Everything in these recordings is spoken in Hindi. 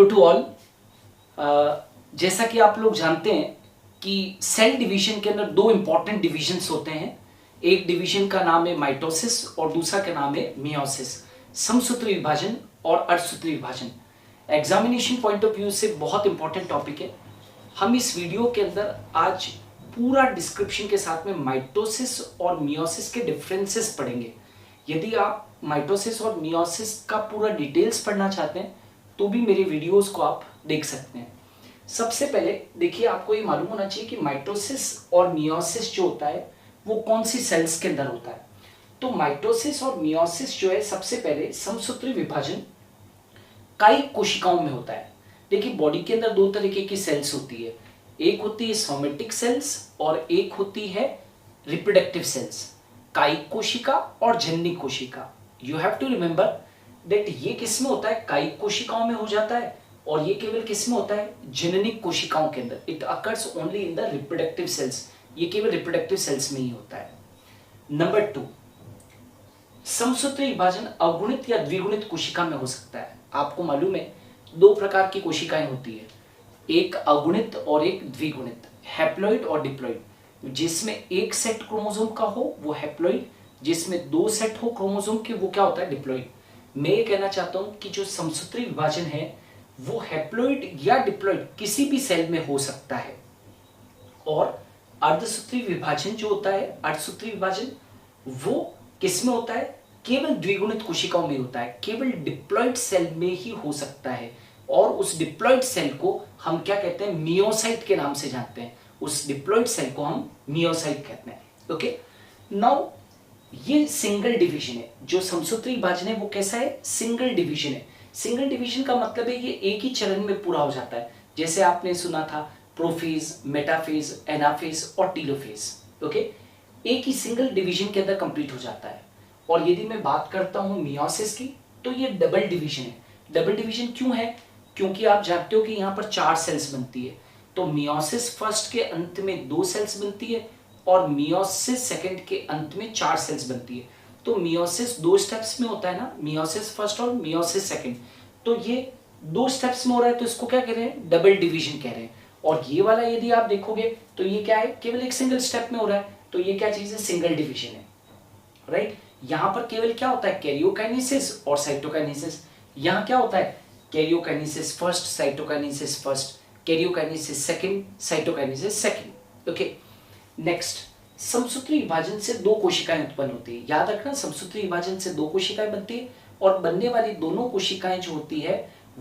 Hello to all. जैसा कि आप लोग जानते हैं कि सेल डिवीजन के अंदर दो इंपॉर्टेंट डिविजन्स होते हैं। एक डिवीजन का नाम है माइटोसिस और दूसरा का नाम है मियोसिस। समसूत्री विभाजन और अर्धसूत्री विभाजन एग्जामिनेशन पॉइंट ऑफ व्यू से बहुत इंपॉर्टेंट टॉपिक है। हम इस वीडियो के अंदर आज पूरा डिस्क्रिप्शन के साथ में माइटोसिस और मियोसिस के डिफरेंसेस पढ़ेंगे। यदि आप माइटोसिस और मियोसिस का पूरा डिटेल्स पढ़ना चाहते हैं तो भी मेरे वीडियोस को आप देख सकते हैं। सबसे पहले देखिए, आपको ये मालूम होना चाहिए कि माइटोसिस और मियोसिस जो होता है वो कौन सी सेल्स के अंदर होता है। तो माइटोसिस और मियोसिस जो है, सबसे पहले समसूत्री विभाजन कायिक कोशिकाओं में होता है। देखिए, बॉडी के अंदर दो तरीके की सेल्स होती है, एक होती है सोमेटिक सेल्स और एक होती है रिप्रोडक्टिव सेल्स, कायिक कोशिका और जननिक कोशिका। You have to remember that ये किस में होता है, कायिक कोशिकाओं में हो जाता है और ये केवल किस में होता है, जननिक कोशिकाओं के अंदर। It occurs only in the reproductive cells, ये केवल रिप्रोडक्टिव सेल्स में ही होता है। नंबर 2, समसूत्री विभाजन अगुणित या द्विगुणित कोशिका में हो सकता है। आपको मालूम है दो प्रकार की कोशिकाएं होती है, एक अगुणित और एक द्विगुणित, हैप्लॉइड और डिप्लॉइड। जिसमें एक सेट क्रोमोसोम का हो वो हैप्लॉइड, जिसमें दो सेट हो क्रोमोसोम के वो क्या होता है, डिप्लॉइड। मैं ये कहना चाहता हूं कि जो समसूत्री विभाजन है वो हैप्लॉइड या डिप्लॉइड किसी भी सेल में हो सकता है। और अर्धसूत्री विभाजन जो होता है, अर्धसूत्री विभाजन वो किस में होता है, केवल द्विगुणित कोशिकाओं में होता है, केवल डिप्लॉइड सेल में ही हो सकता है। और उस डिप्लॉइड सेल को हम क्या कहते हैं, मियोसाइट के नाम से जानते हैं। उस डिप्लॉइड सेल को हम मियोसाइट कहते हैं। ओके, नाउ ये सिंगल डिवीजन है। जो समसूत्री विभाजन है वो कैसा है, सिंगल डिवीजन है। सिंगल डिवीजन का मतलब है ये एक ही चरण में पूरा हो जाता है। जैसे आपने सुना था प्रोफेज, मेटाफेज, एनाफेज और टीलोफेज। ओके, एक ही सिंगल डिवीजन के अंदर कंप्लीट हो जाता है। और यदि मैं बात करता हूं मियोसिस की, तो ये डबल डिवीजन है। डबल डिवीजन क्यों है, क्योंकि आप जानते हो कि यहाँ पर 4 सेल्स बनती है। तो मियोसिस फर्स्ट के अंत में 2 सेल्स बनती है और मियोसिस सेकंड के अंत में 4 सेल्स बनती है। तो मियोसिस 2 स्टेप्स में होता है ना, मियोसिस फर्स्ट और मियोसिस सेकंड। तो ये 2 स्टेप्स में हो रहा है, तो इसको क्या कह रहे हैं, डबल डिवीजन कह रहे हैं। और ये वाला यदि आप देखोगे तो ये क्या है, केवल एक सिंगल स्टेप में हो रहा है, तो ये क्या चीज है, सिंगल डिवीजन है। राइट, यहां पर केवल क्या होता है, कैरियोकाइनेसिस और साइटोकाइनेसिस। यहां क्या होता है, karyokinesis first, cytokinesis first, karyokinesis second, cytokinesis second. Okay, next, समसूत्री विभाजन से 2 कोशिकाएं उत्पन्न होती है। याद रखना, समसूत्री विभाजन से 2 कोशिकाएं बनती है और बनने वाली दोनों कोशिकाएं जो होती है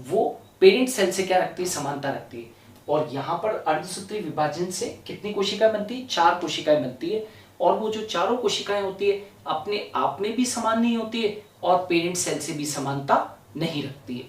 वो पेरेंट सेल से क्या रखती है, समानता रखती है। और यहाँ पर अर्धसूत्री विभाजन से कितनी कोशिकाएं बनती है, 4 कोशिकाएं बनती है। और वो जो चारों कोशिकाएं होती है अपने आप में भी समान नहीं होती है और पेरेंट सेल से भी समानता नहीं रखती है।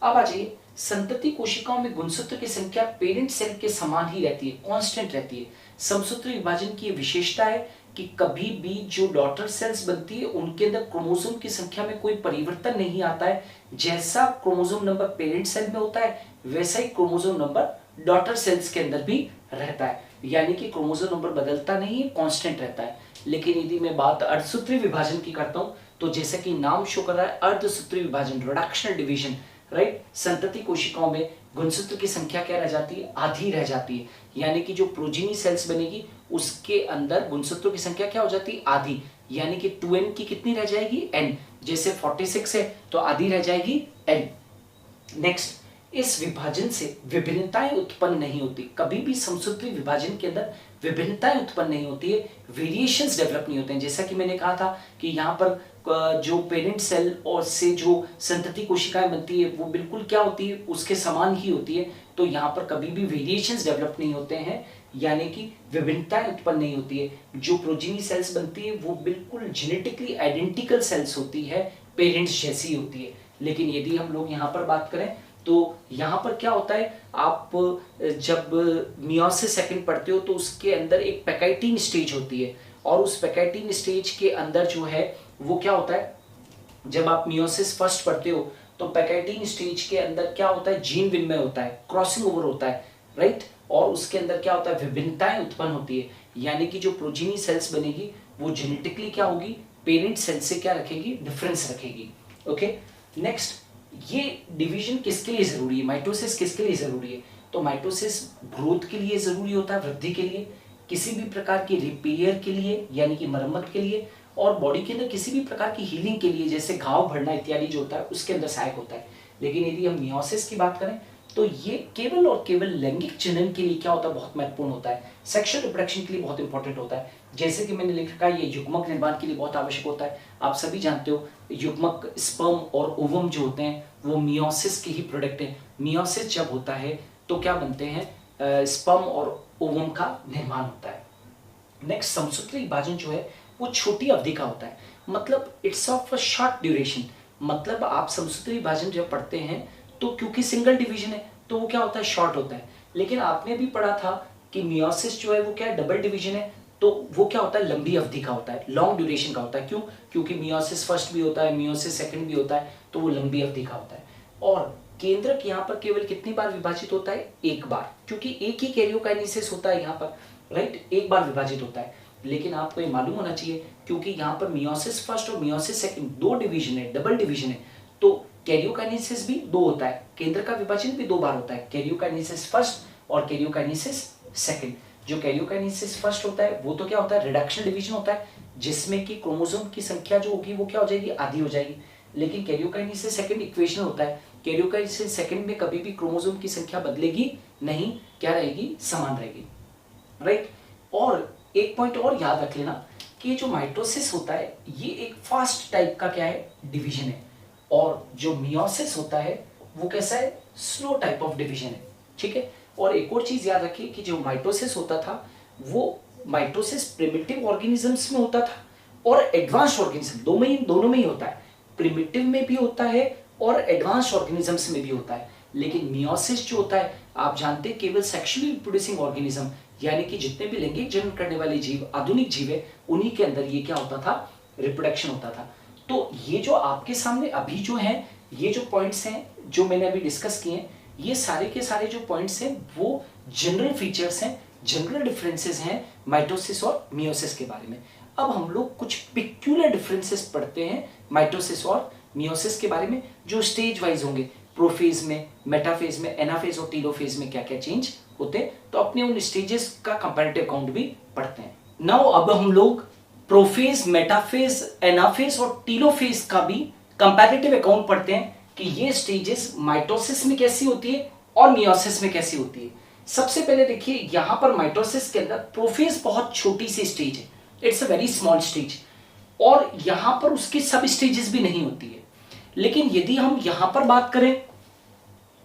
अब आ जाइए, संतति कोशिकाओं में गुणसूत्र की संख्या पेरेंट सेल के समान ही रहती है, कांस्टेंट रहती है। समसूत्री विभाजन की विशेषता है कि कभी भी जो डॉटर सेल्स बनती है उनके अंदर क्रोमोसोम की संख्या में कोई परिवर्तन नहीं आता है। जैसा क्रोमोसोम नंबर पेरेंट सेल में होता है वैसा ही क्रोमोसोम नंबर डॉटर सेल्स के अंदर भी रहता है, यानी कि क्रोमोसोम नंबर बदलता नहीं है, कांस्टेंट रहता है। लेकिन यदि मैं बात अर्धसूत्री विभाजन की करता हूं तो जैसा कि नाम शो कर रहा है, अर्धसूत्री विभाजन, रिडक्शनल डिवीजन, राइट, संतति कोशिकाओं में गुणसूत्र की संख्या क्या रह जाती है, आधी रह जाती है। यानी कि जो प्रोजीनी सेल्स बनेगी उसके अंदर गुणसूत्रों की संख्या क्या हो जाती है, आधी। यानी कि 2n की कितनी रह जाएगी, n। जैसे 46 है तो आधी रह जाएगी n। नेक्स्ट, इस विभाजन से विभिन्नताएं उत्पन्न नहीं होती। कभी भी समसूत्री विभाजन के अंदर विभिन्नताएं उत्पन्न नहीं होती है, वेरिएशंस डेवलप नहीं होते हैं। जैसा कि मैंने कहा था कि यहाँ पर जो पेरेंट सेल और से जो संतति कोशिकाएं बनती है वो बिल्कुल क्या होती है, उसके समान ही होती है। तो यहाँ पर कभी भी वेरिएशंस डेवलप नहीं होते हैं, यानी कि विभिन्नताएं उत्पन्न नहीं होती है। जो प्रोजीनी सेल्स बनती है वो बिल्कुल जेनेटिकली आइडेंटिकल सेल्स होती है, पेरेंट्स जैसी होती है। लेकिन यदि हम लोग यहाँ पर बात करें तो यहाँ पर क्या होता है, आप जब मियोसिस सेकंड पढ़ते हो तो उसके अंदर एक पैकाइटिन स्टेज होती है और उस पैकाइटिन स्टेज के अंदर जो है वो क्या होता है, जब आप मियोसिस फर्स्ट पढ़ते हो तो पैकाइटिन स्टेज के अंदर क्या होता है, जीन विनिमय होता है, क्रॉसिंग ओवर होता है, राइट। और उसके अंदर क्या होता है, विभिन्नताएं उत्पन्न होती है। यानी कि जो प्रोजीनी सेल्स बनेगी वो जेनेटिकली क्या होगी, पेरेंट सेल से क्या रखेगी, डिफरेंस रखेगी। ओके, नेक्स्ट, ये डिवीजन किसके लिए जरूरी है, माइटोसिस किसके लिए जरूरी है? तो माइटोसिस ग्रोथ के लिए जरूरी होता है, वृद्धि के लिए, किसी भी प्रकार की रिपेयर के लिए यानी कि मरम्मत के लिए, और बॉडी के अंदर किसी भी प्रकार की हीलिंग के लिए, जैसे घाव भरना इत्यादि जो होता है उसके अंदर सहायक होता है। लेकिन यदि हम मियोसिस की बात करें तो ये केवल और केवल लैंगिक जनन के लिए क्या होता है, बहुत महत्वपूर्ण होता है, सेक्सुअल रिप्रोडक्शन के लिए बहुत इंपॉर्टेंट होता है। जैसे कि मैंने लिख रखा है, ये युग्मक निर्माण के लिए बहुत आवश्यक होता है। आप सभी जानते हो युग्मक स्पर्म और ओवम जो होते हैं वो मियोसिस के ही प्रोडक्ट है। मियोसिस जब होता है तो क्या बनते हैं, स्पर्म और ओवम का निर्माण होता है। नेक्स्ट, समसूत्री विभाजन जो है वो छोटी अवधि का होता है, मतलब it's of a short duration. मतलब आप समसूत्री विभाजन जब पढ़ते हैं तो क्योंकि सिंगल डिवीजन है तो वो क्या होता है, शॉर्ट होता है। लेकिन आपने भी पढ़ा था कि मियोसिस जो है वो क्या है, डबल डिवीजन है, तो वो क्या होता है, लंबी अवधि का होता है, लॉन्ग ड्यूरेशन का होता है। क्यों? क्योंकि मियोसिस फर्स्ट भी होता है, मियोसिस सेकंड भी होता है, तो वो लंबी अवधि का होता है। और केंद्रक यहाँ पर केवल कितनी बार विभाजित होता है, एक बार, क्योंकि एक ही कैरियोकाइनेसिस होता है यहाँ पर, राइट, एक बार विभाजित होता है। लेकिन आपको ये मालूम होना चाहिए क्योंकि यहाँ पर मियोसिस फर्स्ट और मियोसिस सेकंड दो डिवीजन है, डबल डिवीजन है, तो कैरियोकाइनेसिस भी दो होता है, केंद्र का विभाजन भी दो बार होता है, कैरियोकाइनेसिस फर्स्ट और कैरियोकाइनेसिस सेकंड। जो कैरियोकाइनेसिस फर्स्ट होता है वो तो क्या होता है, रिडक्शन डिवीजन होता है, जिसमें कि क्रोमोसोम की संख्या जो होगी वो क्या हो जाएगी, आधी हो जाएगी। लेकिन कैरियोकाइनेसिस सेकंड इक्वेशन होता है, कैरियोकाइनेसिस सेकंड में कभी भी क्रोमोसोम की संख्या बदलेगी नहीं, क्या रहेगी, समान रहेगी, राइट। और एक पॉइंट और याद रख लेना कि जो माइटोसिस होता है ये एक फास्ट टाइप का क्या है, डिवीजन है, और जो मियोसिस होता है वो कैसा है, स्लो टाइप ऑफ डिवीजन है, ठीक है। और एक और चीज याद रखिए कि जो माइटोसिस होता था वो माइटोसिस प्रिमिटिव ऑर्गेनिजम्स में होता था और एडवांस्ड ऑर्गेनिज्म दोनों में ही होता है, प्रिमिटिव में भी होता है और एडवांस्ड ऑर्गेनिजम्स में भी होता है। लेकिन मियोसिस जो होता है आप जानते हैं केवल सेक्सुअली रिप्रोड्यूसिंग ऑर्गेनिज्म यानी कि जितने भी लैंगिक जनन करने वाले जीव, आधुनिक जीव है, उन्हीं के अंदर ये क्या होता था, रिप्रोडक्शन होता था। तो ये जो आपके सामने अभी जो है, ये जो पॉइंट्स हैं जो मैंने अभी डिस्कस किए हैं, ये सारे के सारे जो पॉइंट्स हैं वो जनरल फीचर्स हैं, जनरल डिफरेंसेस हैं माइटोसिस और मियोसिस के बारे में। अब हम लोग कुछ पिक्यूलर डिफरेंसेस पढ़ते हैं माइटोसिस और मियोसिस के बारे में, जो स्टेज वाइज होंगे, प्रोफेज में, मेटाफेज में, एनाफेज और टीलोफेज में क्या क्या चेंज होते हैं, तो अपने उन स्टेजेस का कंपैरेटिव काउंट भी पढ़ते हैं। नाउ अब हम लोग प्रोफेज, मेटाफेज, एनाफेज और टीलोफेज का भी कंपैरेटिव अकाउंट पढ़ते हैं कि ये स्टेजेस माइटोसिस में कैसी होती है और मियोसिस में कैसी होती है। सबसे पहले देखिए यहां पर माइटोसिस के अंदर प्रोफेज बहुत छोटी सी स्टेज है, it's a very small stage, और यहां पर उसकी सब स्टेजेस भी नहीं होती है। लेकिन यदि हम यहां पर बात करें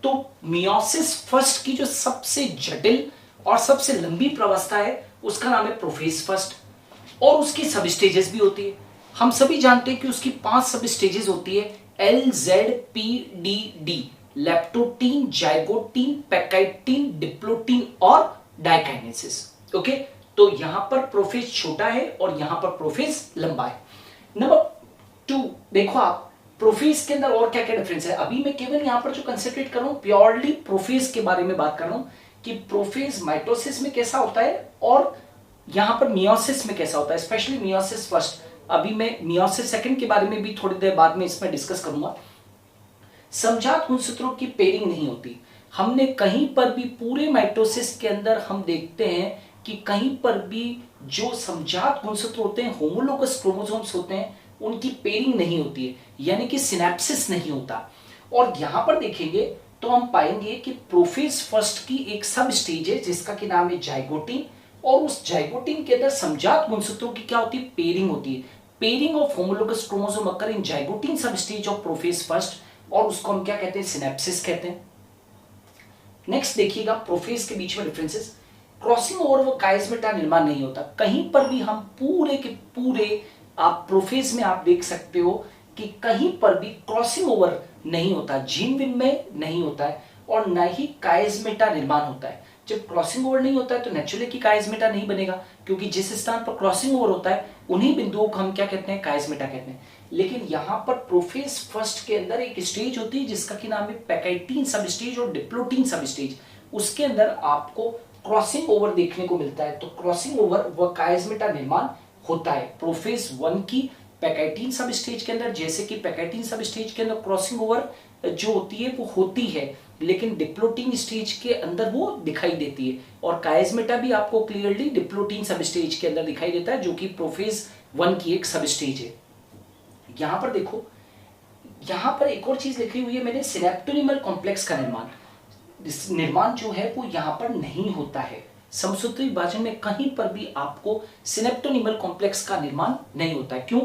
तो मियोसिस फर्स्ट की जो सबसे जटिल और सबसे लंबी प्रवस्था है उसका नाम है प्रोफेज फर्स्ट, और उसकी सब स्टेजेस भी होती है। हम सभी जानते हैं कि उसकी 5 सब स्टेजेस होती है, LZPDD, leptotene, zygotene, pachytene, diplotene और डाइकाइनेसिस। ओके, तो यहां पर प्रोफेज छोटा है और यहां पर प्रोफेज लंबा है। नंबर 2 देखो आप, प्रोफेज के अंदर और क्या क्या डिफरेंस है। अभी मैं केवल यहां पर जो कंसेंट्रेट कर रहा हूं प्योरली प्रोफेज के बारे में बात कर रहा हूं कि प्रोफेज माइटोसिस में कैसा होता है और यहां पर मियोसिस में कैसा होता है, स्पेशली मियोसिस फर्स्ट। अभी मैं मियोसिस सेकंड के बारे में भी थोड़ी देर बाद में इसमें डिस्कस करूंगा। समजात गुणसूत्रों की पेयरिंग नहीं होती। हमने कहीं पर भी पूरे माइटोसिस के अंदर हम देखते हैं कि कहीं पर भी जो समजात गुणसूत्र होते हैं, होमोलोगस क्रोमोसोम्स होते हैं, उनकी पेयरिंग नहीं होती है, यानी कि सिनेप्सिस नहीं होता। और यहां पर देखेंगे तो हम पाएंगे कि प्रोफेज फर्स्ट की एक सब स्टेज है जिसका कि नाम है जाइगोटीन, और उस जाइगोटीन के अंदर समजात गुणसूत्रों की क्या होती है, पेयरिंग होती है। Pairing of homologous chromosome occur in zygotene सब स्टेज ऑफ प्रोफेज फर्स्ट, और उसको हम क्या कहते हैं, सिनेप्सिस कहते हैं। नेक्स्ट देखिएगा प्रोफेज के बीच में डिफरेंसेस, क्रॉसिंग ओवर व काइस्मेटा निर्माण नहीं होता। कहीं पर भी हम पूरे के पूरे आप प्रोफेज में आप देख सकते हो कि कहीं पर भी क्रॉसिंग ओवर नहीं होता, जीन विन में नहीं होता है, और न ही काइस्मेटा निर्माण होता है। जब क्रॉसिंग ओवर नहीं होता है तो नेचुरली की काइस्मेटा नहीं बनेगा, क्योंकि जिस स्थान पर क्रॉसिंग ओवर होता है उन्हीं बिंदुओं को हम क्या कहते हैं, काइस्मेटा कहते हैं। लेकिन यहाँ पर प्रोफेज फर्स्ट के अंदर एक स्टेज होती है जिसका कि नाम है पैकाइटीन सब स्टेज और डिप्लोटीन सब स्टेज, उसके अंदर आपको क्रॉसिंग ओवर देखने को मिलता है। तो क्रॉसिंग ओवर व काइस्मेटा निर्माण होता है प्रोफेज 1 की पैकेटिन सब स्टेज के अंदर, जैसे कि पैकेटिन सब स्टेज के अंदर क्रॉसिंग ओवर जो होती है वो होती है, लेकिन डिप्लोटिन स्टेज के अंदर वो दिखाई देती है। और कायस्मेटा भी आपको क्लियरली डिप्लोटिन सब स्टेज के अंदर दिखाई देता है, जो कि प्रोफेज 1 की एक सब स्टेज है। यहां पर देखो, यहां पर एक और चीज लिखी हुई है मैंने, सिनेप्टोनिमल कॉम्प्लेक्स का निर्माण जो है वो यहां पर नहीं होता है। समसूत्री विभाजन में कहीं पर भी आपको सिनेप्टोनिमल कॉम्प्लेक्स का निर्माण नहीं होता है। क्यों?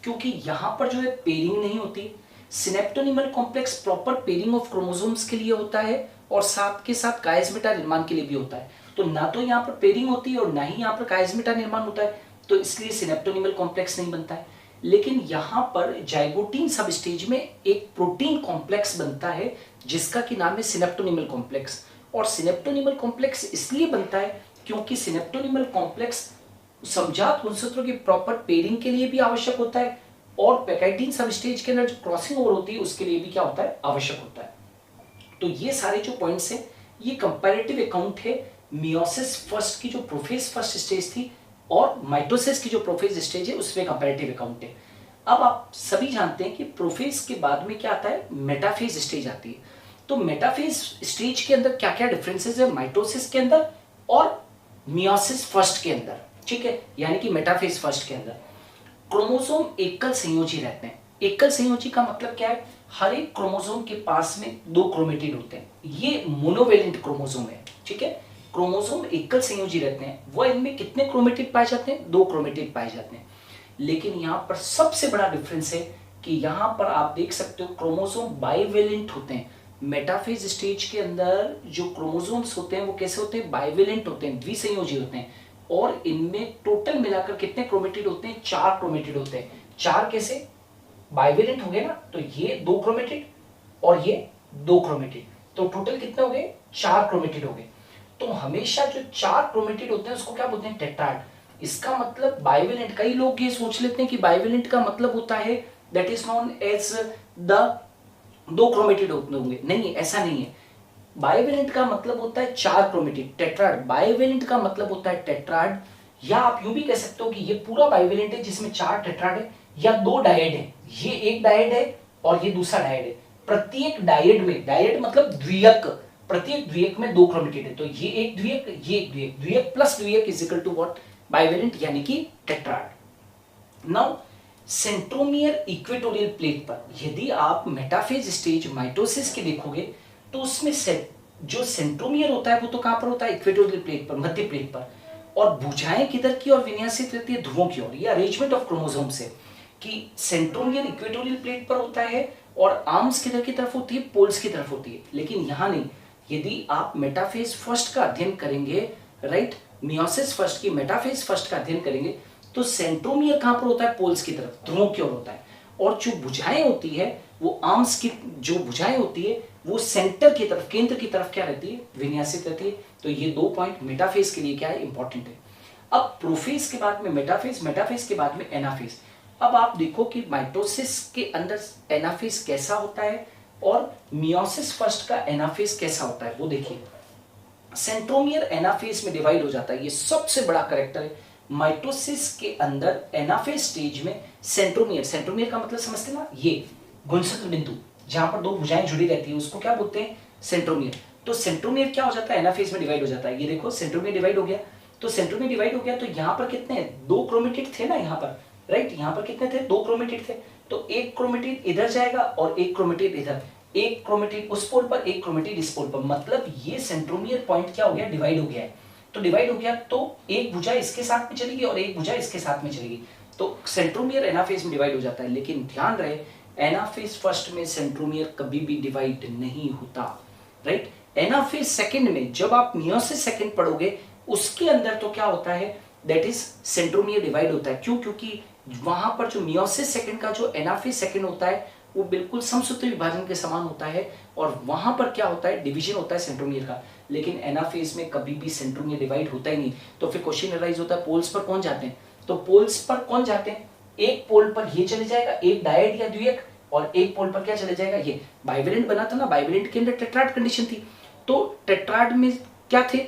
क्योंकि यहां पर जो है पेयरिंग नहीं होती। Synaptonemal complex proper pairing of chromosomes के लिए होता है और साथ के साथ कायस्मेटा निर्माण के लिए भी होता है। तो ना तो यहाँ पर पेयरिंग होती है और ना ही यहाँ पर कायस्मेटा निर्माण होता है, तो इसलिए सिनेप्टोनिमल कॉम्प्लेक्स नहीं बनता है। लेकिन यहाँ पर जाइगोटीन सब स्टेज में एक प्रोटीन कॉम्प्लेक्स बनता है जिसका कि नाम है सिनेप्टोनिमल कॉम्प्लेक्स। और सिनेप्टोनिमल कॉम्प्लेक्स इसलिए बनता है क्योंकि सिनेप्टोनिमल कॉम्प्लेक्स समजात गुणसूत्रों की प्रॉपर पेयरिंग के लिए भी आवश्यक होता है और पैकेटिन सब स्टेज के अंदर जो क्रॉसिंग ओवर होती है उसके लिए भी क्या होता है, आवश्यक होता है। तो ये सारे जो पॉइंट्स हैं ये कंपैरेटिव अकाउंट है मियोसिस फर्स्ट की जो प्रोफेज फर्स्ट स्टेज थी और माइटोसिस की जो प्रोफेज स्टेज है उसमें कंपैरेटिव अकाउंट है। अब आप सभी जानते हैं कि प्रोफेज के बाद में क्या आता है, मेटाफेज स्टेज आती है। तो मेटाफेज स्टेज के अंदर क्या क्या डिफरेंसेस है माइटोसिस के अंदर और मियोसिस फर्स्ट के अंदर, ठीक है। यानी कि मेटाफेज फर्स्ट के अंदर क्रोमोसोम एकल संयोजी रहते हैं। एकल संयोजी का मतलब क्या है, हर एक क्रोमोसोम के पास में 2 क्रोमेटिड होते हैं, ये मोनोवेलेंट क्रोमोसोम है, ठीक है। क्रोमोसोम एकल संयोजी रहते हैं, वह इनमें कितने क्रोमेटिड पाए जाते हैं, 2 क्रोमेटिड पाए जाते हैं। लेकिन यहां पर सबसे बड़ा डिफरेंस है कि यहां पर आप देख सकते हो क्रोमोसोम बाइवेलेंट होते हैं। मेटाफेज स्टेज के अंदर जो क्रोमोसोम्स होते हैं वो कैसे होते हैं, बाइवेलेंट होते हैं, द्विसंयोजी होते हैं। और इनमें टोटल मिलाकर कितने क्रोमेटिड होते हैं, 4 क्रोमेटिड होते हैं। 4 कैसे, बाइवेलेंट हो गए ना, तो ये 2 क्रोमेटिड और ये 2 क्रोमेटिड, तो टोटल कितने हो गए, 4 क्रोमेटिड हो गए। तो हमेशा जो 4 क्रोमेटिड होते हैं उसको क्या बोलते हैं, टेट्राड। इसका मतलब बाइवेलेंट, कई लोग ये सोच लेते हैं कि बाइवेलेंट का मतलब होता है that is known as the 2 chromatid होंगे, नहीं, ऐसा नहीं है। बाइवेलेंट का मतलब होता है 4 क्रोमेटिड, टेट्राड। बाइवेलेंट का मतलब होता है टेट्राड, या आप यूं भी कह सकते हो कि ये पूरा बाइवेलेंट है जिसमें 4 टेट्राड है या 2 डायड है। ये एक डायड है और ये दूसरा डायड है। प्रत्येक डायड में, डायड मतलब द्वियक, प्रत्येक द्वियक में 2 क्रोमेटिड है। तो ये एक द्वियक, ये एक द्वियक, द्वियक प्लस द्वियक is equal to what, bivalent यानी कि tetrad. Now centromere equatorial plate पर यदि आप मेटाफेज स्टेज माइटोसिस के देखोगे तो उसमें जो सेंट्रोमियर होता है वो तो कहां पर होता है, इक्वेटोरियल प्लेट पर, मध्य प्लेट पर। और भुजाएं किधर की और विन्यासित रहती है, ध्रुवों की ओर। ये अरेंजमेंट ऑफ क्रोमोसोम से कि सेंट्रोमियर इक्वेटोरियल प्लेट पर होता है और आर्म्स किधर की तरफ होती है, पोल्स की तरफ होती है। लेकिन यहां नहीं, यदि आप मेटाफेज फर्स्ट का अध्ययन करेंगे, राइट, मियोसिस फर्स्ट की मेटाफेज फर्स्ट का अध्ययन करेंगे तो सेंट्रोमियर कहां पर होता है, पोल्स की तरफ, ध्रुवों की ओर होता है। और जो भुजाएं होती है वो आर्म्स की जो भुजाएं होती है वो सेंटर की तरफ, केंद्र की तरफ क्या रहती है, विन्यासित रहती है। तो ये 2 पॉइंट मेटाफेज के लिए क्या है, इंपॉर्टेंट है। अब प्रोफेज के बाद में मेटाफेज, मेटाफेज के बाद में एनाफेज। अब आप देखो कि माइटोसिस के अंदर एनाफेज कैसा होता है और मियोसिस फर्स्ट का एनाफेज कैसा होता है वो देखिए। सेंट्रोमियर एनाफेज में डिवाइड हो जाता है, ये सबसे बड़ा करेक्टर है। माइटोसिस के अंदर एनाफेज स्टेज में सेंट्रोमियर, सेंट्रोमियर का मतलब समझते ना, ये गुणसूत्र बिंदु जहां पर 2 भुजाएं जुड़ी रहती है उसको क्या बोलते हैं, सेंट्रोमियर। तो सेंट्रोमियर क्या हो जाता है, एनाफेज में डिवाइड हो जाता है। ये देखो सेंट्रोमियर डिवाइड हो गया, तो सेंट्रोमियर डिवाइड हो गया तो यहाँ पर कितने, 2 क्रोमेटिड थे ना यहाँ पर, राइट, यहाँ पर कितने थे, 2 क्रोमेटिड थे। तो एक क्रोमेटिड इधर जाएगा और एक क्रोमेटिड इधर, एक क्रोमेटिड उस पोल पर, एक क्रोमेटिड इस पोल पर। मतलब ये सेंट्रोमियर पॉइंट क्या हो गया, डिवाइड हो गया है। तो डिवाइड हो गया तो एक भुजा इसके साथ में चलेगी और एक भुजा इसके साथ में चलेगी। तो सेंट्रोमियर एनाफेज में डिवाइड हो जाता है। लेकिन ध्यान रहे एनाफेज फर्स्ट में सेंट्रोमियर कभी भी डिवाइड नहीं होता, राइट। एनाफेज सेकंड में जब आप मियोसिस सेकंड पढ़ोगे उसके अंदर तो क्या होता है, दैट इज सेंट्रोमियर डिवाइड होता है। क्यों? क्योंकि वहां पर जो मियोसिस सेकंड का जो एनाफेज सेकंड होता है वो बिल्कुल समसूत्र विभाजन के समान होता है और वहां पर क्या होता है, डिवीजन होता है सेंट्रोमियर का। लेकिन एनाफेज में कभी भी सेंट्रोमियर डिवाइड होता ही नहीं। तो फिर क्वेश्चन अराइज होता है पोल्स पर कौन जाते हैं, तो पोल्स पर कौन जाते हैं, एक पोल पर ये चले जाएगा, एक डायड या द्वियक, और एक पोल पर क्या चले जाएगा, ये बाइवेलेंट बना था ना, बाइवेलेंट के अंदर टेट्राड कंडीशन थी। तो टेट्राड में क्या थे,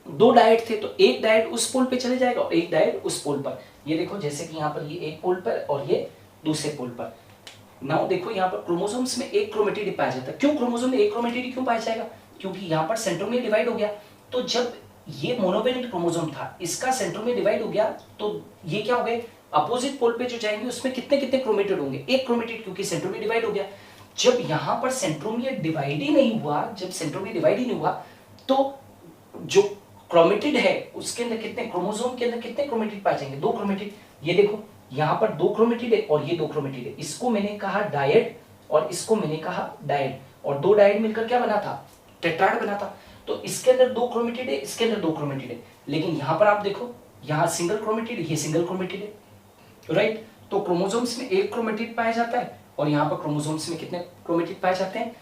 दो डायड थे तो एक डायड उस पोल पे चले जाएगा और एक डायड उस पोल पर। ये देखो जैसे कि यहाँ पर ये एक पोल पर और ये दूसरे पोल पर। नाउ देखो यहाँ पर क्रोमोसोम्स में एक क्रोमेटिड पाया जाता है। क्यों क्रोमोसोम में एक क्रोमेटिड क्यों पाया जाएगा? क्योंकि यहाँ पर सेंट्रोमियर डिवाइड हो गया। तो जब ये मोनोवेलेंट क्रोमोसोम था, इसका सेंट्रोमियर डिवाइड हो गया, तो ये क्या हो गए, अपोजिट पोल पे जो जाएंगे उसमें कितने कितने क्रोमेटिड होंगे, एक क्रोमेटिड, क्योंकि सेंट्रोमियर डिवाइड हो गया। जब यहाँ पर सेंट्रोमियर डिवाइड ही नहीं हुआ, जब सेंट्रोमियर डिवाइड ही नहीं हुआ, तो जो क्रोमेटिड है उसके अंदर कितने, क्रोमोसोम के अंदर कितने क्रोमेटिड पाए जाएंगे, दो क्रोमेटिड। ये देखो यहाँ पर दो क्रोमेटिड है और ये दो क्रोमेटिड है। इसको मैंने कहा डायड और इसको मैंने कहा डायड, और दो डायड मिलकर क्या बना था, टेट्राड बना था। तो इसके अंदर दो क्रोमेटिड है, इसके अंदर दो क्रोमेटिड है, लेकिन यहाँ पर आप देखो यहाँ सिंगल क्रोमेटिड है, ये सिंगल क्रोमेटिड है, राइट। तो क्रोमोसोम्स में एक क्रोमेटिड पाया जाता है और यहाँ पर क्रोमोसोम्स में कितने क्रोमेटिड पाए जाते हैं,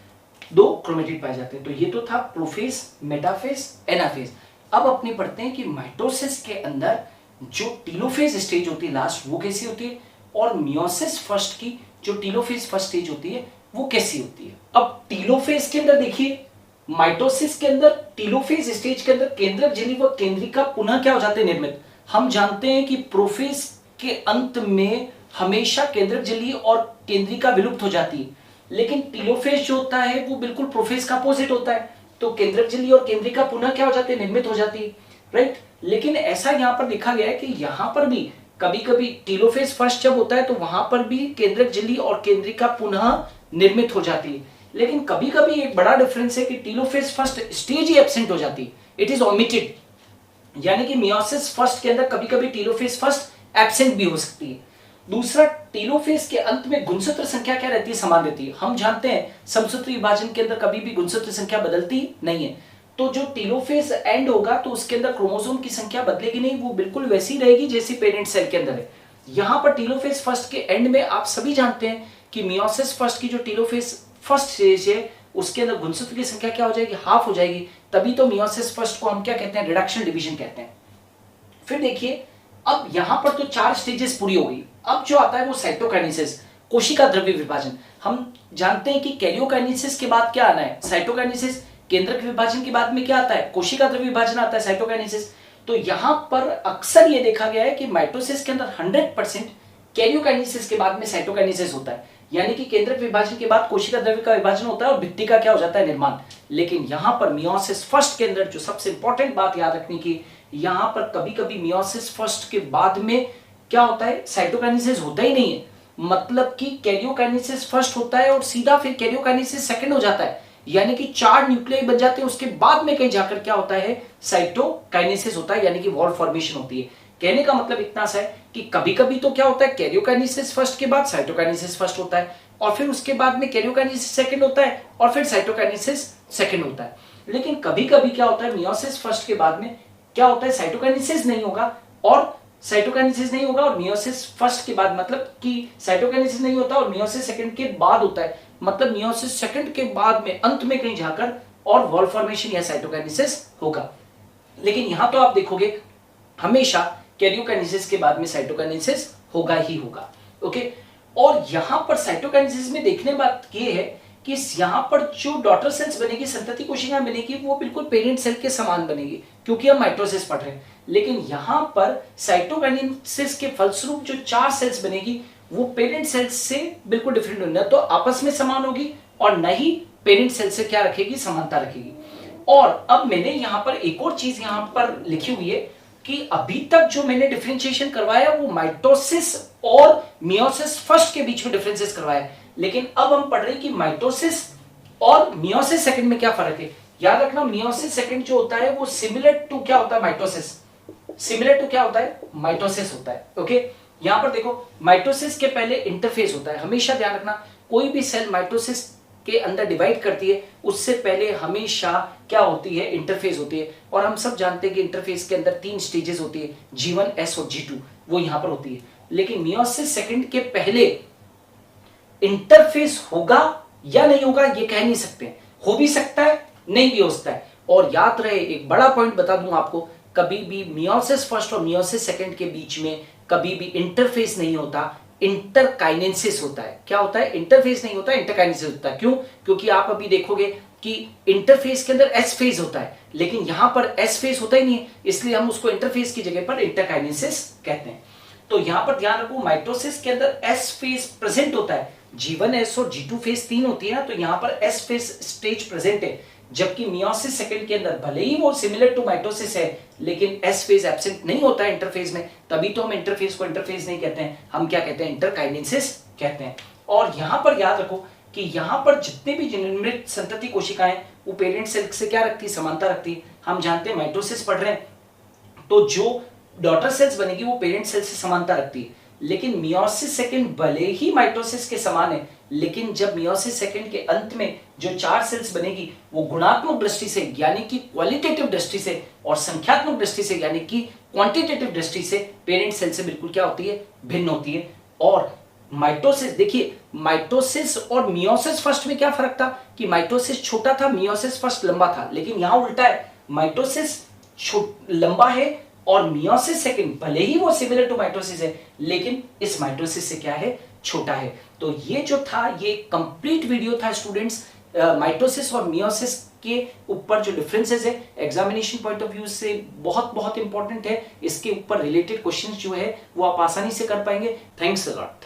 दो क्रोमेटिड पाए जाते हैं। तो ये तो था प्रोफेज, मेटाफेज, एनाफेज। अब अपने पढ़ते हैं कि माइटोसिस के अंदर जो टीलोफेज स्टेज होती है लास्ट, वो कैसी होती है, और मियोसिस फर्स्ट की जो टीलोफेज फर्स्ट स्टेज होती है वो कैसी होती है। अब टीलोफेज के अंदर देखिए, माइटोसिस के अंदर टीलोफेज स्टेज के अंदर केंद्रक झिल्ली व केंद्रिका पुनः क्या हो जाते हैं, निर्मित। हम जानते हैं कि प्रोफेज के अंत में हमेशा केंद्रक झिल्ली और केंद्रिका विलुप्त हो जाती है, लेकिन टीलोफेज जो होता है वो बिल्कुल प्रोफेज का अपोजिट होता है। तो केंद्रक झिल्ली और केंद्रिका पुनः क्या हो जाती है, निर्मित हो जाती है, राइट। लेकिन ऐसा यहाँ पर देखा गया है कि यहाँ पर भी कभी कभी टीलोफेज फर्स्ट जब होता है तो वहां पर भी केंद्रक झिल्ली और केंद्रिका पुनः निर्मित हो जाती है। लेकिन कभी कभी एक बड़ा डिफरेंस है कि टीलोफेज फर्स्ट स्टेज ही एब्सेंट हो जाती है, इट इज ओमिटेड, यानी कि मियोसिस फर्स्ट के अंदर कभी कभी टीलोफेज फर्स्ट एब्सेंट भी हो सकती है। दूसरा, टीलोफेज के अंत में गुणसूत्र संख्या क्या रहती है, समान रहती है। हम जानते हैं समसूत्री विभाजन के अंदर कभी भी गुणसूत्र संख्या बदलती नहीं है। तो जो टीलोफेज एंड होगा तो उसके अंदर क्रोमोसोम की संख्या बदलेगी नहीं, वो बिल्कुल वैसी रहेगी जैसी पेरेंट सेल के अंदर है। यहाँ पर टीलोफेज फर्स्ट के एंड में आप सभी जानते हैं कि मियोसिस फर्स्ट की जो टीलोफेज फर्स्ट स्टेज है उसके अंदर गुणसूत्र की संख्या क्या हो जाएगी, हाफ हो जाएगी। तभी तो मियोसिस फर्स्ट को हम क्या कहते हैं, रिडक्शन डिवीजन कहते हैं। फिर देखिए, अब यहां पर तो चार स्टेजेस पूरी हो गई। अब जो आता है वो साइटोकाइनेसिस, कोशिका द्रव्य विभाजन। हम जानते हैं कि कैरियोकाइनेसिस के बाद क्या आना है, साइटोकाइनेसिस। केंद्रक विभाजन के बाद में क्या आता है, कोशिका द्रव्य विभाजन आता है, साइटोकाइनेसिस। तो यहां पर अक्सर ये देखा गया है कि माइटोसिस के अंदर 100% कैरियोकाइनेसिस के बाद में साइटोकाइनेसिस होता है, यानी कि केंद्रक विभाजन के बाद कोशिका द्रव्य का विभाजन होता है और भित्ति का क्या हो जाता है, निर्माण। लेकिन यहां पर मियोसिस फर्स्ट के अंदर जो सबसे इंपॉर्टेंट बात याद रखने की, यहां पर कभी कभी मियोसिस फर्स्ट के बाद में क्या होता है, साइटोकाइनेसिस होता ही नहीं है। मतलब कि कैरियोकाइनेसिस फर्स्ट होता है और सीधा फिर कैरियोकाइनेसिस सेकंड हो जाता है, यानी कि चार न्यूक्लियाई बन जाते हैं, उसके बाद में कहीं जाकर क्या होता है, साइटोकाइनेसिस होता है, यानी कि वॉल फॉर्मेशन होती है। कहने का मतलब इतना सा है कि कभी कभी तो क्या होता है, कैरियोकाइनेसिस फर्स्ट के बाद साइटोकाइनेसिस फर्स्ट होता है, और फिर उसके बाद में कैरियोकाइनेसिस सेकंड होता है, और फिर साइटोकाइनेसिस सेकंड होता है। लेकिन कभी कभी क्या होता है, मियोसिस फर्स्ट के बाद में क्या होता है, साइटोकाइनेसिस नहीं होगा और साइटोकाइनेसिस नहीं होगा, और मियोसिस फर्स्ट के बाद मतलब कि साइटोकाइनेसिस नहीं होता और मियोसिस सेकंड के बाद होता है, मतलब मियोसिस सेकंड के बाद में अंत में कहीं जाकर और वॉल फॉर्मेशन या साइटोकाइनेसिस होगा। लेकिन यहां तो आप देखोगे हमेशा कैरियोकाइनेसिस के बाद में साइटोकाइनेसिस होगा ही होगा, ओके। और यहां पर साइटोकाइनेसिस में देखने बात ये है कि यहां पर जो डॉटर सेल्स बनेगी, संतति कोशिकाएं बनेगी, वो बिल्कुल पेरेंट सेल के समान बनेगी, क्योंकि हम माइटोसिस पढ़ रहे हैं। लेकिन यहां पर साइटोकाइनेसिस के फलस्वरूप जो चार सेल्स बनेगी वो पेरेंट सेल्स से बिल्कुल डिफरेंट होगी, न तो आपस में समान होगी और न ही पेरेंट सेल से क्या रखेगी, समानता रखेगी। और अब मैंने यहां पर एक और चीज यहां पर लिखी हुई है कि अभी तक जो मैंने डिफरेंशिएशन करवाया वो माइटोसिस और मियोसिस फर्स्ट के बीच में डिफरेंसेस करवाया, लेकिन अब हम पढ़ रहे हैं कि माइटोसिस और मियोसिस सेकंड में क्या फर्क है। याद रखना, मियोसिस सेकंड जो होता है वो सिमिलर टू क्या होता है, माइटोसिस। सिमिलर टू क्या होता है, माइटोसिस होता है, ओके। यहां पर देखो, माइटोसिस के पहले इंटरफेस होता है। हमेशा ध्यान रखना, कोई भी सेल माइटोसिस के अंदर डिवाइड करती है उससे पहले हमेशा क्या होती है, इंटरफेस होती है। और हम सब जानते हैं कि इंटरफेस के अंदर तीन स्टेजेस होती है, G1, S और G2, वो यहां पर होती है। लेकिन मियोसिस सेकंड के पहले इंटरफेस होगा या नहीं होगा ये कह नहीं सकते, हो भी सकता है, नहीं भी हो सकता है। और याद रहे, एक बड़ा पॉइंट बता दूं आपको, कभी भी मियोसिस फर्स्ट और मियोसिस सेकंड के बीच में कभी भी इंटरफेस नहीं होता, इंटरकाइनेसिस होता है। क्या होता है, इंटरफेस नहीं होता, इंटरकाइनेसिस होता है। क्यों? क्योंकि आप अभी देखोगे कि इंटरफेस के अंदर एस फेज होता है, लेकिन यहां पर एस फेज होता ही नहीं है, इसलिए हम उसको इंटरफेस की जगह पर इंटरकाइनेसिस कहते हैं। तो यहां पर ध्यान रखो, माइटोसिस के अंदर एस फेज प्रेजेंट होता है, G1S और G2 फेज 3 होती है ना, तो यहां पर एस फेज स्टेज प्रेजेंट है, जबकि मियोसिस सेकंड के अंदर भले ही वो सिमिलर टू माइटोसिस है, लेकिन एस फेज एब्सेंट नहीं होता है इंटरफेज में, तभी तो हम इंटरफेज को इंटरफेज नहीं कहते हैं, हम क्या कहते हैं, इंटरकाइनेसिस कहते हैं। और यहां पर याद रखो कि यहां पर जितने भी जननमृत संतति कोशिकाएं वो पेरेंट सेल से क्या रखती है, समानता रखती है। हम जानते हैं माइटोसिस पढ़ रहे हैं तो जो डॉटर सेल्स बनेगी वो पेरेंट सेल से समानता रखती है, लेकिन मियोसिस सेकंड भले ही माइटोसिस के समान है, लेकिन जब मियोसिस सेकंड के अंत में जो 4 सेल्स बनेगी वो गुणात्मक दृष्टि से यानी कि क्वालिटेटिव दृष्टि से और संख्यात्मक दृष्टि से यानी कि क्वांटिटेटिव दृष्टि से पेरेंट सेल से बिल्कुल क्या होती है, भिन्न होती है। और माइटोसिस, देखिए माइटोसिस और मियोसिस फर्स्ट में क्या फर्क था कि माइटोसिस छोटा था, मियोसिस फर्स्ट लंबा था, लेकिन यहां उल्टा है, माइटोसिस लंबा है और मियोसिस सेकंड भले ही वो सिमिलर टू माइटोसिस है, लेकिन इस माइटोसिस से क्या है, छोटा है। तो ये जो था ये कंप्लीट वीडियो था स्टूडेंट्स, माइटोसिस और मियोसिस के ऊपर जो डिफरेंसेस है एग्जामिनेशन पॉइंट ऑफ व्यू से बहुत बहुत इंपॉर्टेंट है, इसके ऊपर रिलेटेड क्वेश्चंस जो है वो आप आसानी से कर पाएंगे। Thanks a lot.